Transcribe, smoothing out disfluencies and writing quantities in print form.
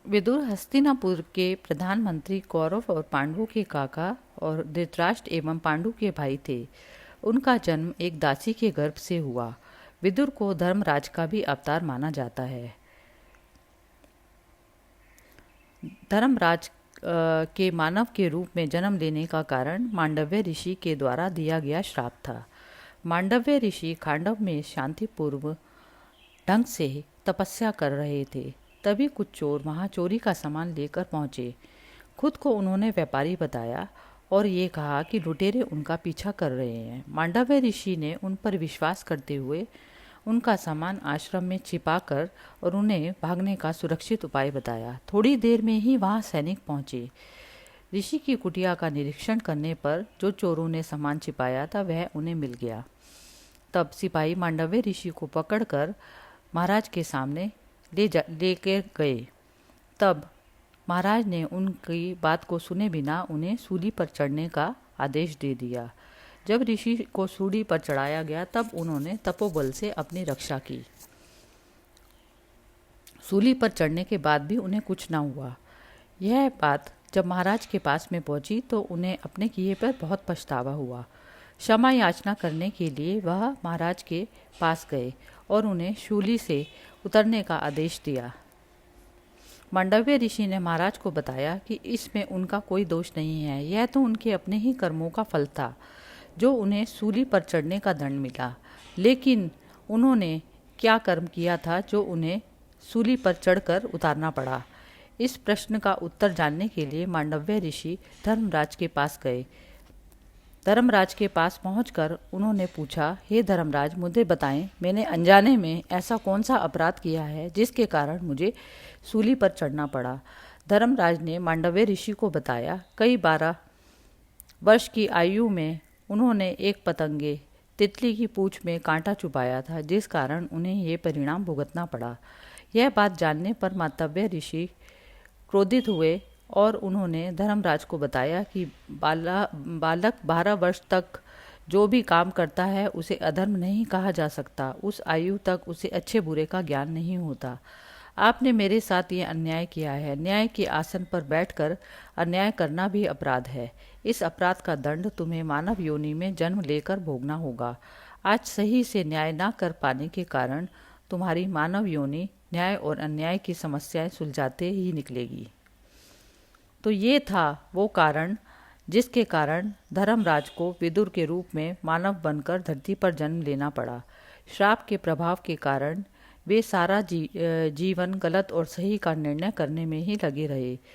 विदुर हस्तिनापुर के प्रधानमंत्री कौरव और पांडवों के काका और धृतराष्ट्र एवं पांडु के भाई थे। उनका जन्म एक दासी के गर्भ से हुआ। विदुर को धर्मराज का भी अवतार माना जाता है। धर्मराज के मानव के रूप में जन्म लेने का कारण मांडव्य ऋषि के द्वारा दिया गया श्राप था। मांडव्य ऋषि खांडव में शांतिपूर्व ढंग से तपस्या कर रहे थे। तभी कुछ चोर वहां चोरी का सामान लेकर पहुंचे। खुद को उन्होंने व्यापारी बताया और ये कहा कि लुटेरे उनका पीछा कर रहे हैं। मांडव्य ऋषि ने उन पर विश्वास करते हुए उनका सामान आश्रम में छिपाकर और उन्हें भागने का सुरक्षित उपाय बताया। थोड़ी देर में ही वहां सैनिक पहुंचे। ऋषि की कुटिया का निरीक्षण करने पर जो चोरों ने सामान छिपाया था वह उन्हें मिल गया। तब सिपाही मांडव्य ऋषि को पकड़कर महाराज के सामने लेकर गए। तब महाराज ने उनकी बात को सुने बिना उन्हें सूली पर चढ़ने का आदेश दे दिया। जब ऋषि को सूली पर चढ़ाया गया तब उन्होंने तपोबल से अपनी रक्षा की। सूली पर चढ़ने के बाद भी उन्हें कुछ न हुआ। यह बात जब महाराज के पास में पहुंची तो उन्हें अपने किए पर बहुत पछतावा हुआ। क्षमा याचना करने के लिए वह महाराज के पास गए और उन्हें शूली से उतरने का आदेश दिया। मांडव्य ऋषि ने महाराज को बताया कि इसमें उनका कोई दोष नहीं है, यह तो उनके अपने ही कर्मों का फल था जो उन्हें सूली पर चढ़ने का दंड मिला। लेकिन उन्होंने क्या कर्म किया था जो उन्हें सूली पर चढ़कर उतारना पड़ा? इस प्रश्न का उत्तर जानने के लिए मांडव्य ऋषि धर्मराज के पास गए। धर्मराज के पास पहुंचकर उन्होंने पूछा, हे धर्मराज, मुझे बताएं, मैंने अनजाने में ऐसा कौन सा अपराध किया है जिसके कारण मुझे सूली पर चढ़ना पड़ा? धर्मराज ने मांडव्य ऋषि को बताया, कई 12 वर्ष की आयु में उन्होंने एक पतंगे तितली की पूंछ में कांटा चुभाया था, जिस कारण उन्हें ये परिणाम भुगतना पड़ा। यह बात जानने पर मांडव्य ऋषि क्रोधित हुए और उन्होंने धर्मराज को बताया कि बालक 12 वर्ष तक जो भी काम करता है उसे अधर्म नहीं कहा जा सकता। उस आयु तक उसे अच्छे बुरे का ज्ञान नहीं होता। आपने मेरे साथ ये अन्याय किया है। न्याय के आसन पर बैठकर अन्याय करना भी अपराध है। इस अपराध का दंड तुम्हें मानव योनि में जन्म लेकर भोगना होगा। आज सही से न्याय न कर पाने के कारण तुम्हारी मानव योनि न्याय और अन्याय की समस्याएं सुलझाते ही निकलेगी। तो ये था वो कारण जिसके कारण धर्मराज को विदुर के रूप में मानव बनकर धरती पर जन्म लेना पड़ा। श्राप के प्रभाव के कारण वे सारा जीवन गलत और सही का निर्णय करने में ही लगे रहे।